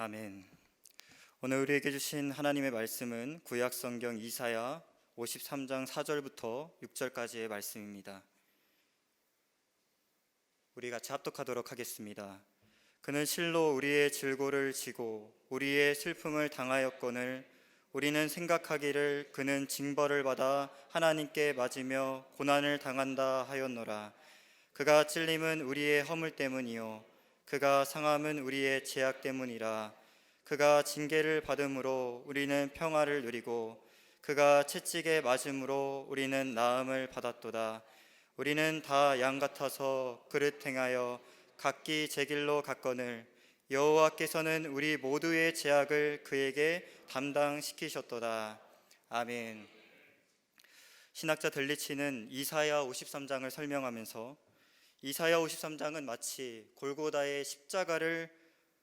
아멘. 오늘 우리에게 주신 하나님의 말씀은 구약성경 이사야 53장 4절부터 6절까지의 말씀입니다. 우리 같이 합독하도록 하겠습니다. 그는 실로 우리의 질고를 지고 우리의 슬픔을 당하였거늘 우리는 생각하기를 그는 징벌을 받아 하나님께 맞으며 고난을 당한다 하였노라. 그가 찔림은 우리의 허물 때문이요 그가 상함은 우리의 죄악 때문이라. 그가 징계를 받음으로 우리는 평화를 누리고 그가 채찍에 맞음으로 우리는 나음을 받았도다. 우리는 다 양 같아서 그릇 행하여 각기 제 길로 갔거늘 여호와께서는 우리 모두의 죄악을 그에게 담당시키셨도다. 아멘. 신학자 델리치는 이사야 53장을 설명하면서 이사야 53장은 마치 골고다의 십자가를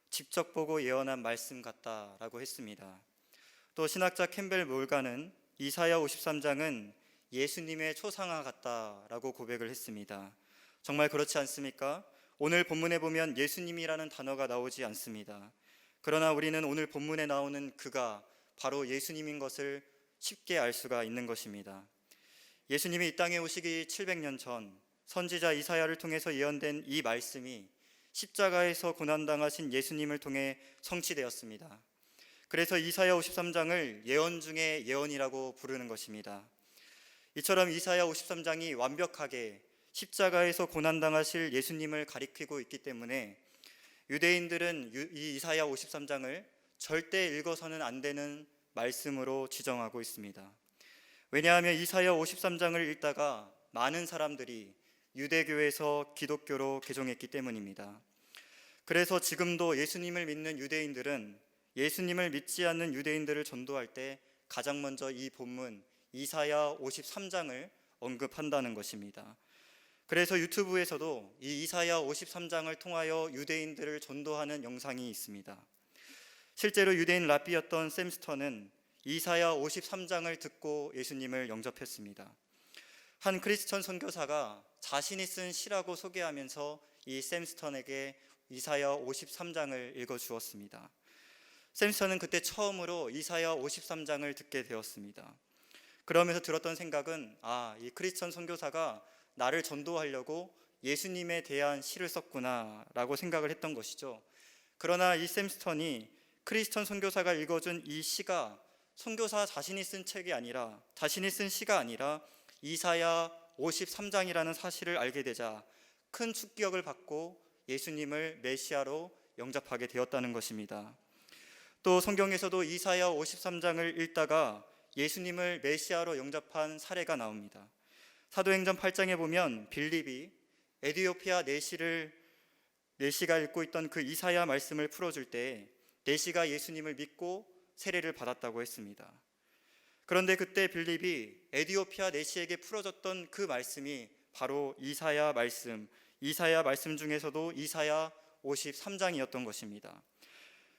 직접 보고 예언한 말씀 같다라고 했습니다. 또 신학자 캠벨 몰간은 이사야 53장은 예수님의 초상화 같다라고 고백을 했습니다. 정말 그렇지 않습니까? 오늘 본문에 보면 예수님이라는 단어가 나오지 않습니다. 그러나 우리는 오늘 본문에 나오는 그가 바로 예수님인 것을 쉽게 알 수가 있는 것입니다. 예수님이 이 땅에 오시기 700년 전 선지자 이사야를 통해서 예언된 이 말씀이 십자가에서 고난당하신 예수님을 통해 성취되었습니다. 그래서 이사야 53장을 예언 중에 예언이라고 부르는 것입니다. 이처럼 이사야 53장이 완벽하게 십자가에서 고난당하실 예수님을 가리키고 있기 때문에 유대인들은 이 이사야 53장을 절대 읽어서는 안 되는 말씀으로 지정하고 있습니다. 왜냐하면 이사야 53장을 읽다가 많은 사람들이 유대교에서 기독교로 개종했기 때문입니다. 그래서 지금도 예수님을 믿는 유대인들은 예수님을 믿지 않는 유대인들을 전도할 때 가장 먼저 이 본문 이사야 53장을 언급한다는 것입니다. 그래서 유튜브에서도 이 이사야 53장을 통하여 유대인들을 전도하는 영상이 있습니다. 실제로 유대인 랍비였던 샘 스턴은 이사야 53장을 듣고 예수님을 영접했습니다. 한 크리스천 선교사가 자신이 쓴 시라고 소개하면서 이 샘 스턴에게 이사야 53장을 읽어주었습니다. 샘 스턴은 그때 처음으로 이사야 53장을 듣게 되었습니다. 그러면서 들었던 생각은 이 크리스천 선교사가 나를 전도하려고 예수님에 대한 시를 썼구나 라고 생각을 했던 것이죠. 그러나 이 샘 스턴이 크리스천 선교사가 읽어준 이 시가 선교사 자신이 쓴 책이 아니라 자신이 쓴 시가 아니라 이사야 53장이라는 사실을 알게 되자 큰 충격을 받고 예수님을 메시아로 영접하게 되었다는 것입니다. 또 성경에서도 이사야 53장을 읽다가 예수님을 메시아로 영접한 사례가 나옵니다. 사도행전 8장에 보면 빌립이 에티오피아 내시가 읽고 있던 그 이사야 말씀을 풀어줄 때 내시가 예수님을 믿고 세례를 받았다고 했습니다. 그런데 그때 빌립이 에티오피아 내시에게 풀어줬던 그 말씀이 바로 이사야 말씀 중에서도 이사야 53장이었던 것입니다.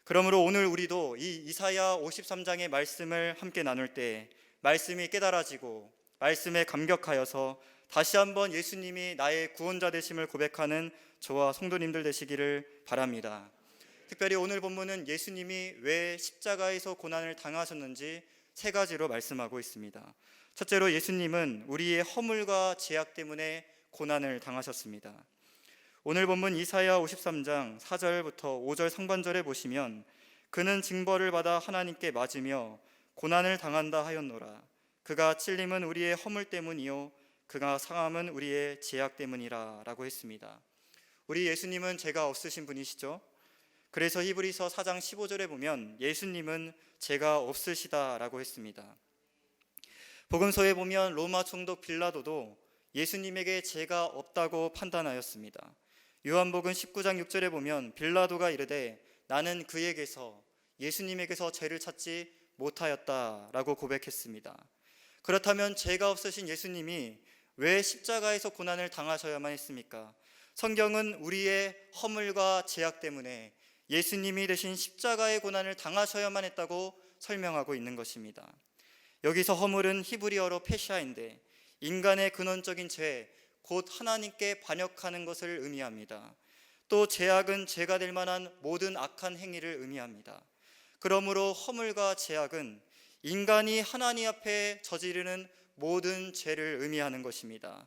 그러므로 오늘 우리도 이 이사야 53장의 말씀을 함께 나눌 때 말씀이 깨달아지고 말씀에 감격하여서 다시 한번 예수님이 나의 구원자 되심을 고백하는 저와 성도님들 되시기를 바랍니다. 특별히 오늘 본문은 예수님이 왜 십자가에서 고난을 당하셨는지 세 가지로 말씀하고 있습니다. 첫째로 예수님은 우리의 허물과 죄악 때문에 고난을 당하셨습니다. 오늘 본문 이사야 53장 4절부터 5절 상반절에 보시면 그는 징벌을 받아 하나님께 맞으며 고난을 당한다 하였노라. 그가 찔림은 우리의 허물 때문이요 그가 상함은 우리의 죄악 때문이라 라고 했습니다. 우리 예수님은 죄가 없으신 분이시죠. 그래서 히브리서 4장 15절에 보면 예수님은 죄가 없으시다 라고 했습니다. 복음서에 보면 로마 총독 빌라도도 예수님에게 죄가 없다고 판단하였습니다. 요한복음 19장 6절에 보면 빌라도가 이르되 나는 그에게서 예수님에게서 죄를 찾지 못하였다 라고 고백했습니다. 그렇다면 죄가 없으신 예수님이 왜 십자가에서 고난을 당하셔야만 했습니까? 성경은 우리의 허물과 죄악 때문에 예수님이 대신 십자가의 고난을 당하셔야만 했다고 설명하고 있는 것입니다. 여기서 허물은 히브리어로 페샤인데 인간의 근원적인 죄, 곧 하나님께 반역하는 것을 의미합니다. 또 죄악은 죄가 될 만한 모든 악한 행위를 의미합니다. 그러므로 허물과 죄악은 인간이 하나님 앞에 저지르는 모든 죄를 의미하는 것입니다.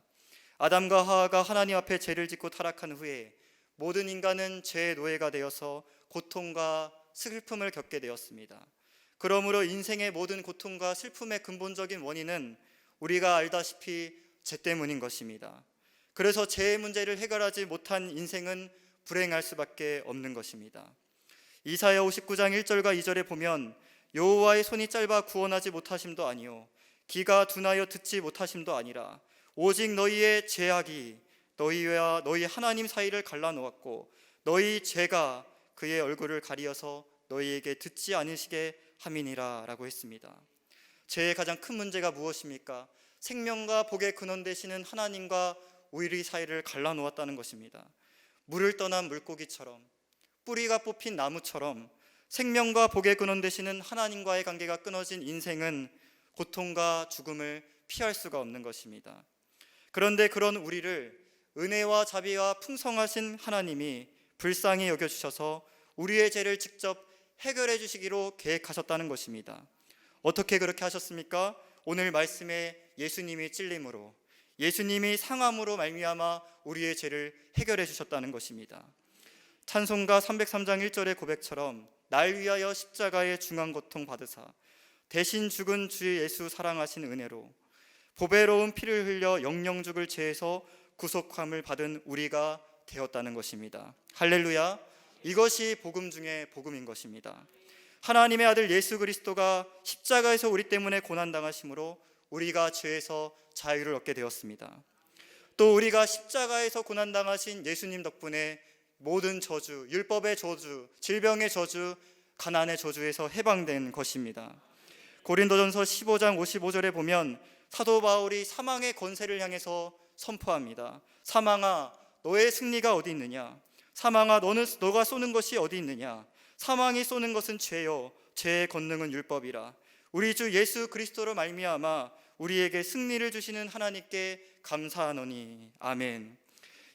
아담과 하와가 하나님 앞에 죄를 짓고 타락한 후에 모든 인간은 죄의 노예가 되어서 고통과 슬픔을 겪게 되었습니다. 그러므로 인생의 모든 고통과 슬픔의 근본적인 원인은 우리가 알다시피 죄 때문인 것입니다. 그래서 죄의 문제를 해결하지 못한 인생은 불행할 수밖에 없는 것입니다. 이사야 59장 1절과 2절에 보면 여호와의 손이 짧아 구원하지 못하심도 아니요 귀가 둔하여 듣지 못하심도 아니라 오직 너희의 죄악이 너희와 너희 하나님 사이를 갈라놓았고 너희 죄가 그의 얼굴을 가리어서 너희에게 듣지 않으시게 함이니라 라고 했습니다. 죄의 가장 큰 문제가 무엇입니까? 생명과 복의 근원 되시는 하나님과 우리 사이를 갈라놓았다는 것입니다. 물을 떠난 물고기처럼 뿌리가 뽑힌 나무처럼 생명과 복의 근원 되시는 하나님과의 관계가 끊어진 인생은 고통과 죽음을 피할 수가 없는 것입니다. 그런데 그런 우리를 은혜와 자비와 풍성하신 하나님이 불쌍히 여겨주셔서 우리의 죄를 직접 해결해 주시기로 계획하셨다는 것입니다. 어떻게 그렇게 하셨습니까? 오늘 말씀에 예수님이 찔림으로, 예수님이 상함으로 말미암아 우리의 죄를 해결해 주셨다는 것입니다. 찬송가 303장 1절의 고백처럼 날 위하여 십자가의 중한 고통 받으사 대신 죽은 주 예수 사랑하신 은혜로 보배로운 피를 흘려 영영 죽을 죄에서 구속함을 받은 우리가 되었다는 것입니다. 할렐루야! 이것이 복음 중에 복음인 것입니다. 하나님의 아들 예수 그리스도가 십자가에서 우리 때문에 고난당하심으로 우리가 죄에서 자유를 얻게 되었습니다. 또 우리가 십자가에서 고난당하신 예수님 덕분에 모든 저주, 율법의 저주, 질병의 저주, 가난의 저주에서 해방된 것입니다. 고린도전서 15장 55절에 보면 사도 바울이 사망의 권세를 향해서 선포합니다. 사망아, 너의 승리가 어디 있느냐? 사망아, 너가 쏘는 것이 어디 있느냐? 사망이 쏘는 것은 죄요, 죄의 권능은 율법이라. 우리 주 예수 그리스도로 말미암아 우리에게 승리를 주시는 하나님께 감사하노니. 아멘.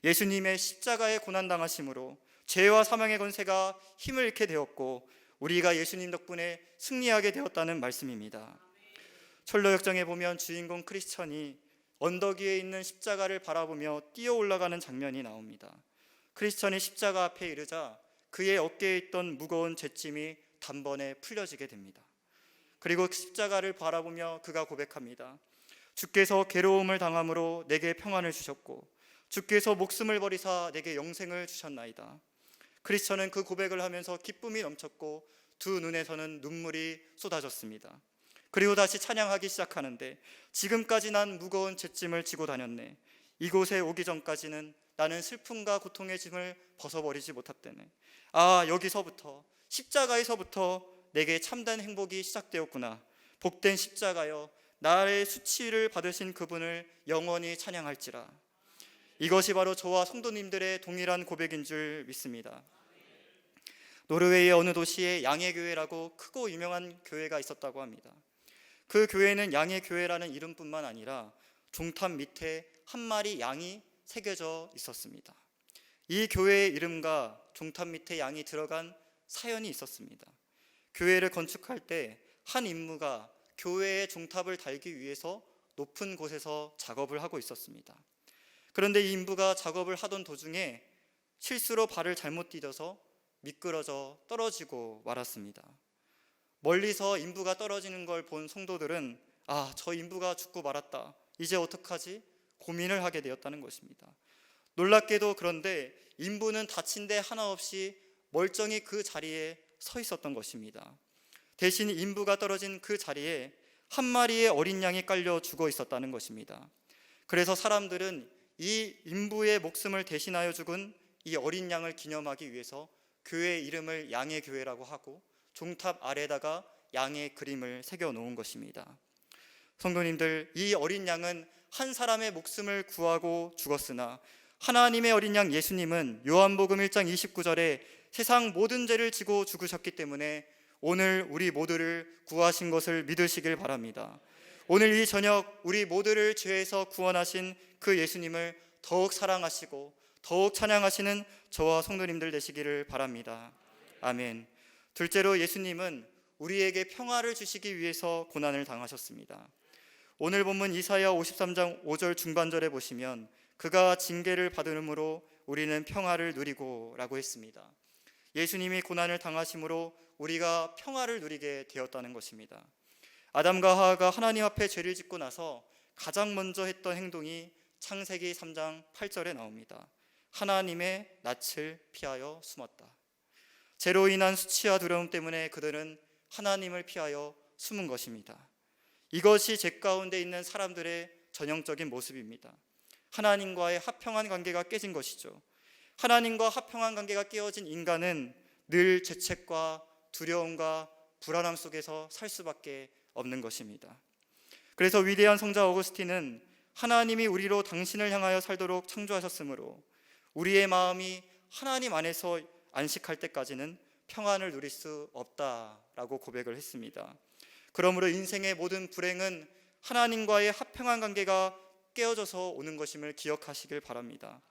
예수님의 십자가의 고난당하심으로 죄와 사망의 권세가 힘을 잃게 되었고 우리가 예수님 덕분에 승리하게 되었다는 말씀입니다. 철로역정에 보면 주인공 크리스천이 언덕 위에 있는 십자가를 바라보며 뛰어 올라가는 장면이 나옵니다. 크리스천이 십자가 앞에 이르자 그의 어깨에 있던 무거운 잿짐이 단번에 풀려지게 됩니다. 그리고 십자가를 바라보며 그가 고백합니다. 주께서 괴로움을 당함으로 내게 평안을 주셨고 주께서 목숨을 버리사 내게 영생을 주셨나이다. 크리스천은 그 고백을 하면서 기쁨이 넘쳤고 두 눈에서는 눈물이 쏟아졌습니다. 그리고 다시 찬양하기 시작하는데 지금까지 난 무거운 잿짐을 지고 다녔네. 이곳에 오기 전까지는 나는 슬픔과 고통의 짐을 벗어버리지 못했다네. 아, 여기서부터 십자가에서부터 내게 참된 행복이 시작되었구나. 복된 십자가여, 나의 수치를 받으신 그분을 영원히 찬양할지라. 이것이 바로 저와 성도님들의 동일한 고백인 줄 믿습니다. 노르웨이의 어느 도시에 양해교회라고 크고 유명한 교회가 있었다고 합니다. 그 교회는 양해교회라는 이름뿐만 아니라 종탑 밑에 한 마리 양이 새겨져 있었습니다. 이 교회의 이름과 종탑 밑에 양이 들어간 사연이 있었습니다. 교회를 건축할 때 한 인부가 교회의 종탑을 달기 위해서 높은 곳에서 작업을 하고 있었습니다. 그런데 이 인부가 작업을 하던 도중에 실수로 발을 잘못 디뎌서 미끄러져 떨어지고 말았습니다. 멀리서 인부가 떨어지는 걸 본 성도들은 저 인부가 죽고 말았다. 이제 어떡하지? 고민을 하게 되었다는 것입니다. 놀랍게도 그런데 인부는 다친 데 하나 없이 멀쩡히 그 자리에 서 있었던 것입니다. 대신 인부가 떨어진 그 자리에 한 마리의 어린 양이 깔려 죽어 있었다는 것입니다. 그래서 사람들은 이 인부의 목숨을 대신하여 죽은 이 어린 양을 기념하기 위해서 교회 이름을 양의 교회라고 하고 종탑 아래다가 양의 그림을 새겨 놓은 것입니다. 성도님들, 이 어린 양은 한 사람의 목숨을 구하고 죽었으나 하나님의 어린 양 예수님은 요한복음 1장 29절에 세상 모든 죄를 지고 죽으셨기 때문에 오늘 우리 모두를 구하신 것을 믿으시길 바랍니다. 오늘 이 저녁 우리 모두를 죄에서 구원하신 그 예수님을 더욱 사랑하시고 더욱 찬양하시는 저와 성도님들 되시기를 바랍니다. 아멘. 둘째로, 예수님은 우리에게 평화를 주시기 위해서 고난을 당하셨습니다. 오늘 본문 이사야 53장 5절 중반절에 보시면 그가 징계를 받음으로 우리는 평화를 누리고 라고 했습니다. 예수님이 고난을 당하심으로 우리가 평화를 누리게 되었다는 것입니다. 아담과 하와가 하나님 앞에 죄를 짓고 나서 가장 먼저 했던 행동이 창세기 3장 8절에 나옵니다. 하나님의 낯을 피하여 숨었다. 죄로 인한 수치와 두려움 때문에 그들은 하나님을 피하여 숨은 것입니다. 이것이 죄 가운데 있는 사람들의 전형적인 모습입니다. 하나님과의 화평한 관계가 깨진 것이죠. 하나님과 화평한 관계가 깨어진 인간은 늘 죄책과 두려움과 불안함 속에서 살 수밖에 없는 것입니다. 그래서 위대한 성자 어거스틴은 하나님이 우리로 당신을 향하여 살도록 창조하셨으므로 우리의 마음이 하나님 안에서 안식할 때까지는 평안을 누릴 수 없다라고 고백을 했습니다. 그러므로 인생의 모든 불행은 하나님과의 화평한 관계가 깨어져서 오는 것임을 기억하시길 바랍니다.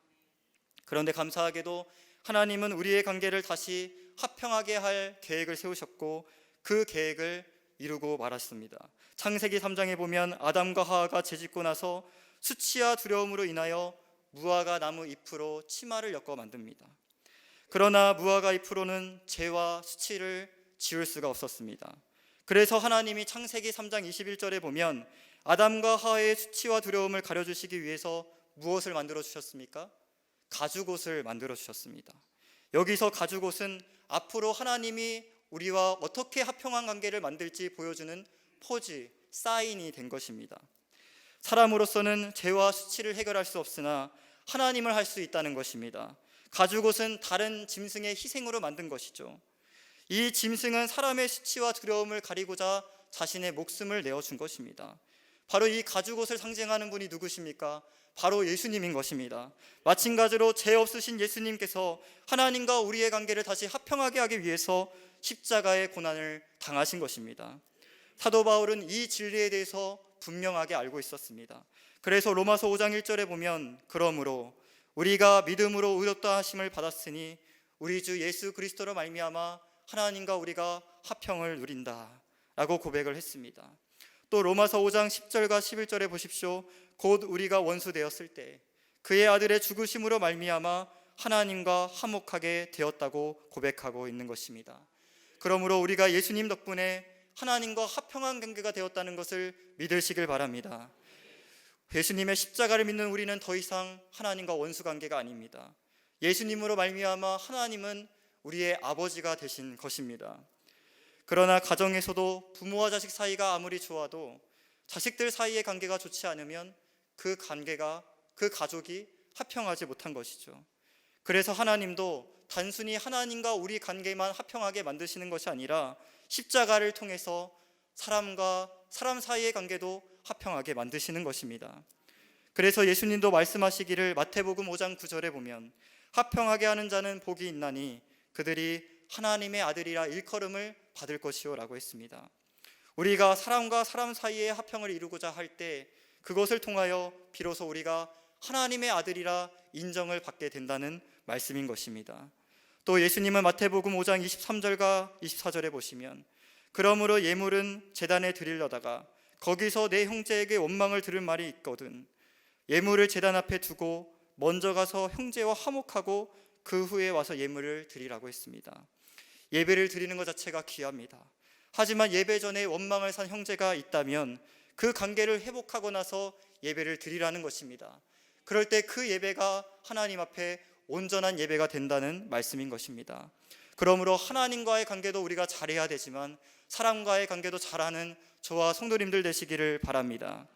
그런데 감사하게도 하나님은 우리의 관계를 다시 화평하게 할 계획을 세우셨고 그 계획을 이루고 말았습니다. 창세기 3장에 보면 아담과 하와가 죄짓고 나서 수치와 두려움으로 인하여 무화과 나무 잎으로 치마를 엮어 만듭니다. 그러나 무화과 잎으로는 죄와 수치를 지울 수가 없었습니다. 그래서 하나님이 창세기 3장 21절에 보면 아담과 하와의 수치와 두려움을 가려주시기 위해서 무엇을 만들어 주셨습니까? 가죽옷을 만들어 주셨습니다. 여기서 가죽옷은 앞으로 하나님이 우리와 어떻게 화평한 관계를 만들지 보여주는 포즈, 사인이 된 것입니다. 사람으로서는 죄와 수치를 해결할 수 없으나 하나님을 할 수 있다는 것입니다. 가죽옷은 다른 짐승의 희생으로 만든 것이죠. 이 짐승은 사람의 수치와 두려움을 가리고자 자신의 목숨을 내어준 것입니다. 바로 이 가죽옷을 상징하는 분이 누구십니까? 바로 예수님인 것입니다. 마찬가지로 죄 없으신 예수님께서 하나님과 우리의 관계를 다시 화평하게 하기 위해서 십자가의 고난을 당하신 것입니다. 사도 바울은 이 진리에 대해서 분명하게 알고 있었습니다. 그래서 로마서 5장 1절에 보면 그러므로 우리가 믿음으로 의롭다 하심을 받았으니 우리 주 예수 그리스도로 말미암아 하나님과 우리가 화평을 누린다 라고 고백을 했습니다. 또 로마서 5장 10절과 11절에 보십시오. 곧 우리가 원수 되었을 때 그의 아들의 죽으심으로 말미암아 하나님과 화목하게 되었다고 고백하고 있는 것입니다. 그러므로 우리가 예수님 덕분에 하나님과 화평한 관계가 되었다는 것을 믿으시길 바랍니다. 예수님의 십자가를 믿는 우리는 더 이상 하나님과 원수 관계가 아닙니다. 예수님으로 말미암아 하나님은 우리의 아버지가 되신 것입니다. 그러나 가정에서도 부모와 자식 사이가 아무리 좋아도 자식들 사이의 관계가 좋지 않으면 그 관계가, 그 가족이 화평하지 못한 것이죠. 그래서 하나님도 단순히 하나님과 우리 관계만 화평하게 만드시는 것이 아니라 십자가를 통해서 사람과 사람 사이의 관계도 화평하게 만드시는 것입니다. 그래서 예수님도 말씀하시기를 마태복음 5장 9절에 보면 화평하게 하는 자는 복이 있나니 그들이 하나님의 아들이라 일컬음을 받을 것이요 라고 했습니다. 우리가 사람과 사람 사이의 화평을 이루고자 할 때 그것을 통하여 비로소 우리가 하나님의 아들이라 인정을 받게 된다는 말씀인 것입니다. 또 예수님은 마태복음 5장 23절과 24절에 보시면 그러므로 예물은 제단에 드리려다가 거기서 내 형제에게 원망을 들을 말이 있거든 예물을 제단 앞에 두고 먼저 가서 형제와 화목하고 그 후에 와서 예물을 드리라고 했습니다. 예배를 드리는 것 자체가 귀합니다. 하지만 예배 전에 원망을 산 형제가 있다면 그 관계를 회복하고 나서 예배를 드리라는 것입니다. 그럴 때 그 예배가 하나님 앞에 온전한 예배가 된다는 말씀인 것입니다. 그러므로 하나님과의 관계도 우리가 잘해야 되지만 사람과의 관계도 잘하는 저와 성도님들 되시기를 바랍니다.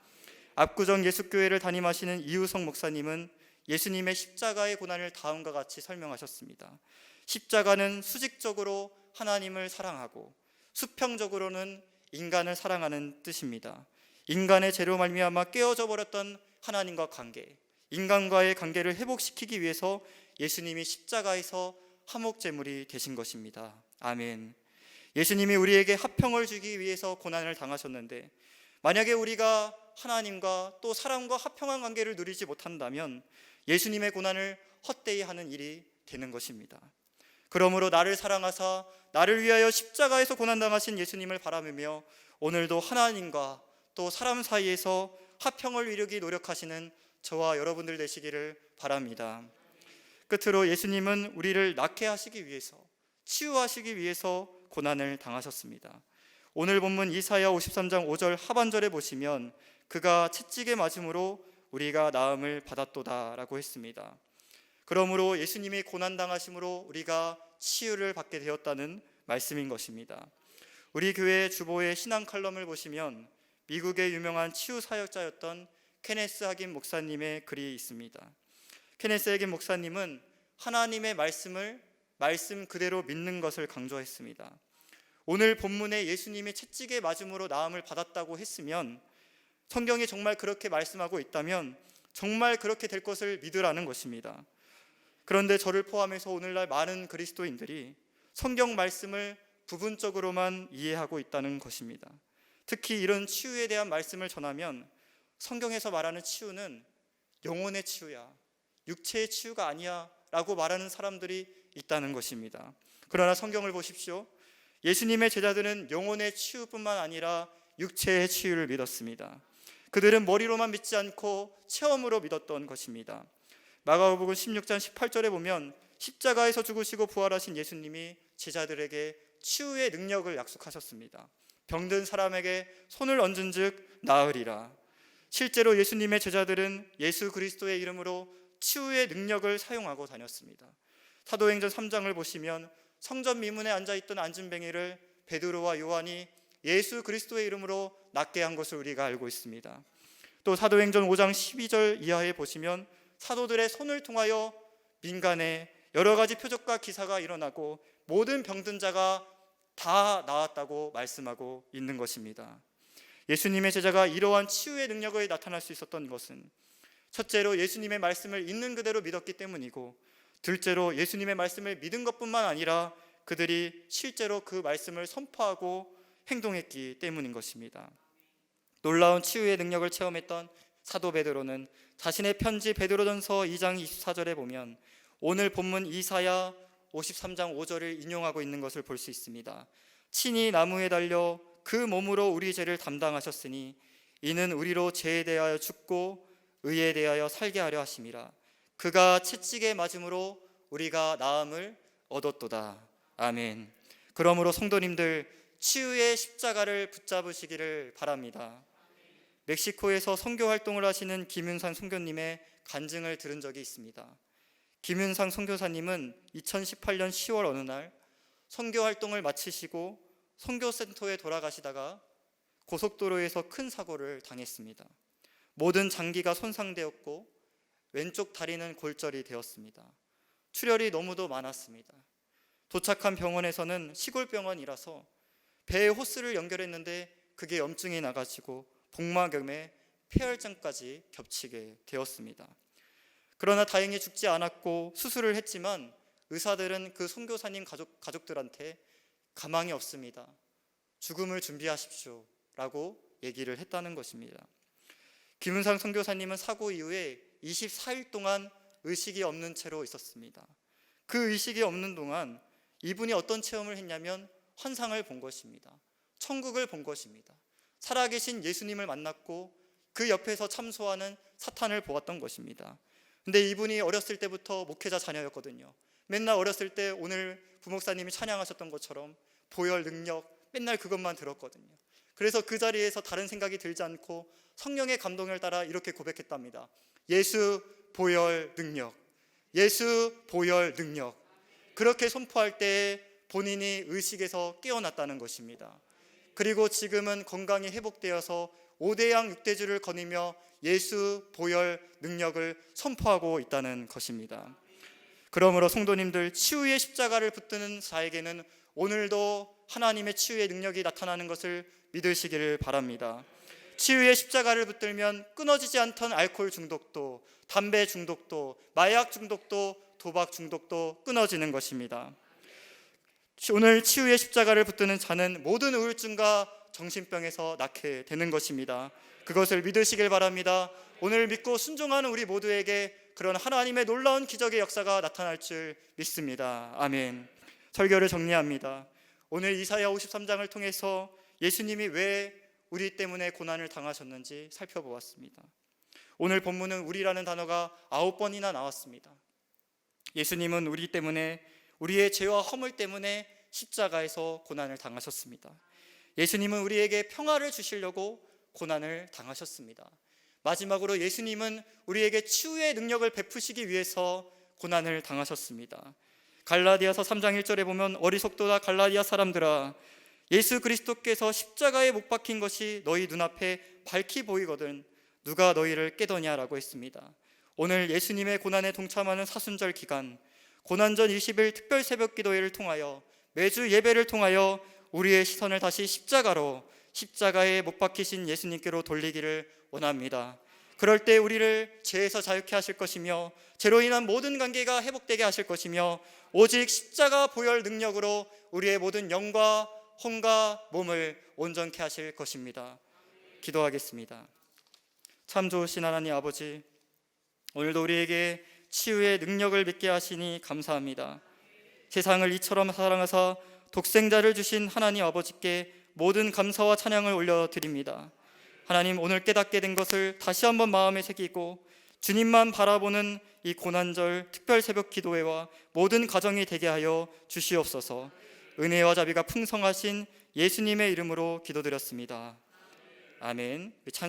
압구정 예수교회를 담임하시는 이우성 목사님은 예수님의 십자가의 고난을 다음과 같이 설명하셨습니다. 십자가는 수직적으로 하나님을 사랑하고 수평적으로는 인간을 사랑하는 뜻입니다. 인간의 죄로 말미암아 깨어져 버렸던 하나님과 관계, 인간과의 관계를 회복시키기 위해서 예수님이 십자가에서 화목제물이 되신 것입니다. 아멘. 예수님이 우리에게 화평을 주기 위해서 고난을 당하셨는데 만약에 우리가 하나님과 또 사람과 화평한 관계를 누리지 못한다면 예수님의 고난을 헛되이 하는 일이 되는 것입니다. 그러므로 나를 사랑하사 나를 위하여 십자가에서 고난당하신 예수님을 바라보며 오늘도 하나님과 또 사람 사이에서 화평을 이루기 노력하시는 저와 여러분들 되시기를 바랍니다. 끝으로 예수님은 우리를 낫게 하시기 위해서, 치유하시기 위해서 고난을 당하셨습니다. 오늘 본문 이사야 53장 5절 하반절에 보시면 그가 채찍에 맞음으로 우리가 나음을 받았도다 라고 했습니다. 그러므로 예수님이 고난당하심으로 우리가 치유를 받게 되었다는 말씀인 것입니다. 우리 교회 주보의 신앙 칼럼을 보시면 미국의 유명한 치유 사역자였던 케네스 하긴 목사님의 글이 있습니다. 케네스 하긴 목사님은 하나님의 말씀을 말씀 그대로 믿는 것을 강조했습니다. 오늘 본문에 예수님이 채찍에 맞음으로 나음을 받았다고 했으면, 성경이 정말 그렇게 말씀하고 있다면 정말 그렇게 될 것을 믿으라는 것입니다. 그런데 저를 포함해서 오늘날 많은 그리스도인들이 성경 말씀을 부분적으로만 이해하고 있다는 것입니다. 특히 이런 치유에 대한 말씀을 전하면 성경에서 말하는 치유는 영혼의 치유야, 육체의 치유가 아니야 라고 말하는 사람들이 있다는 것입니다. 그러나 성경을 보십시오. 예수님의 제자들은 영혼의 치유뿐만 아니라 육체의 치유를 믿었습니다. 그들은 머리로만 믿지 않고 체험으로 믿었던 것입니다. 마가복음 16장 18절에 보면 십자가에서 죽으시고 부활하신 예수님이 제자들에게 치유의 능력을 약속하셨습니다. 병든 사람에게 손을 얹은 즉 나으리라. 실제로 예수님의 제자들은 예수 그리스도의 이름으로 치유의 능력을 사용하고 다녔습니다. 사도행전 3장을 보시면 성전 미문에 앉아있던 안진뱅이를 베드로와 요한이 예수 그리스도의 이름으로 낫게 한 것을 우리가 알고 있습니다. 또 사도행전 5장 12절 이하에 보시면 사도들의 손을 통하여 민간에 여러 가지 표적과 기사가 일어나고 모든 병든 자가 다 나았다고 말씀하고 있는 것입니다. 예수님의 제자가 이러한 치유의 능력을 나타날 수 있었던 것은 첫째로 예수님의 말씀을 있는 그대로 믿었기 때문이고, 둘째로 예수님의 말씀을 믿은 것뿐만 아니라 그들이 실제로 그 말씀을 선포하고 행동했기 때문인 것입니다. 놀라운 치유의 능력을 체험했던 사도 베드로는 자신의 편지 베드로전서 2장 24절에 보면 오늘 본문 이사야 53장 5절을 인용하고 있는 것을 볼 수 있습니다. 친히 나무에 달려 그 몸으로 우리 죄를 담당하셨으니 이는 우리로 죄에 대하여 죽고 의에 대하여 살게 하려 하심이라. 그가 채찍에 맞음으로 우리가 나음을 얻었도다. 아멘. 그러므로 성도님들, 치유의 십자가를 붙잡으시기를 바랍니다. 멕시코에서 선교 활동을 하시는 김윤상 선교님의 간증을 들은 적이 있습니다. 김윤상 선교사님은 2018년 10월 어느 날 선교 활동을 마치시고 선교센터에 돌아가시다가 고속도로에서 큰 사고를 당했습니다. 모든 장기가 손상되었고 왼쪽 다리는 골절이 되었습니다. 출혈이 너무도 많았습니다. 도착한 병원에서는 시골 병원이라서 배에 호스를 연결했는데 그게 염증이 나가지고 복막염에 폐혈증까지 겹치게 되었습니다. 그러나 다행히 죽지 않았고 수술을 했지만 의사들은 그 선교사님 가족들한테 가망이 없습니다. 죽음을 준비하십시오 라고 얘기를 했다는 것입니다. 김은상 선교사님은 사고 이후에 24일 동안 의식이 없는 채로 있었습니다. 그 의식이 없는 동안 이분이 어떤 체험을 했냐면 환상을 본 것입니다. 천국을 본 것입니다. 살아계신 예수님을 만났고 그 옆에서 참소하는 사탄을 보았던 것입니다. 근데 이분이 어렸을 때부터 목회자 자녀였거든요. 맨날 어렸을 때 오늘 부목사님이 찬양하셨던 것처럼 보혈 능력 맨날 그것만 들었거든요. 그래서 그 자리에서 다른 생각이 들지 않고 성령의 감동을 따라 이렇게 고백했답니다. 예수 보혈 능력, 예수 보혈 능력. 그렇게 선포할 때 본인이 의식에서 깨어났다는 것입니다. 그리고 지금은 건강이 회복되어서 5대양 6대주를 거니며 예수 보혈 능력을 선포하고 있다는 것입니다. 그러므로 성도님들, 치유의 십자가를 붙드는 자에게는 오늘도 하나님의 치유의 능력이 나타나는 것을 믿으시기를 바랍니다. 치유의 십자가를 붙들면 끊어지지 않던 알코올 중독도, 담배 중독도, 마약 중독도, 도박 중독도 끊어지는 것입니다. 오늘 치유의 십자가를 붙드는 자는 모든 우울증과 정신병에서 낫게 되는 것입니다. 그것을 믿으시길 바랍니다. 오늘 믿고 순종하는 우리 모두에게 그런 하나님의 놀라운 기적의 역사가 나타날 줄 믿습니다. 아멘. 설교를 정리합니다. 오늘 이사야 53장을 통해서 예수님이 왜 우리 때문에 고난을 당하셨는지 살펴보았습니다. 오늘 본문은 우리라는 단어가 9번이나 나왔습니다. 예수님은 우리 때문에, 우리의 죄와 허물 때문에 십자가에서 고난을 당하셨습니다. 예수님은 우리에게 평화를 주시려고 고난을 당하셨습니다. 마지막으로 예수님은 우리에게 치유의 능력을 베푸시기 위해서 고난을 당하셨습니다. 갈라디아서 3장 1절에 보면 어리석도다 갈라디아 사람들아, 예수 그리스도께서 십자가에 못 박힌 것이 너희 눈앞에 밝히 보이거든 누가 너희를 깨더냐라고 했습니다. 오늘 예수님의 고난에 동참하는 사순절 기간, 고난전 20일 특별 새벽 기도회를 통하여 매주 예배를 통하여 우리의 시선을 다시 십자가에 못 박히신 예수님께로 돌리기를 원합니다. 그럴 때 우리를 죄에서 자유케 하실 것이며 죄로 인한 모든 관계가 회복되게 하실 것이며 오직 십자가 보혈 능력으로 우리의 모든 영과 혼과 몸을 온전케 하실 것입니다. 기도하겠습니다. 참 좋으신 하나님 아버지, 오늘도 우리에게 치유의 능력을 믿게 하시니 감사합니다. 세상을 이처럼 사랑하사 독생자를 주신 하나님 아버지께 모든 감사와 찬양을 올려드립니다. 하나님, 오늘 깨닫게 된 것을 다시 한번 마음에 새기고 주님만 바라보는 이 고난절 특별 새벽 기도회와 모든 가정이 되게 하여 주시옵소서. 은혜와 자비가 풍성하신 예수님의 이름으로 기도드렸습니다. 아멘.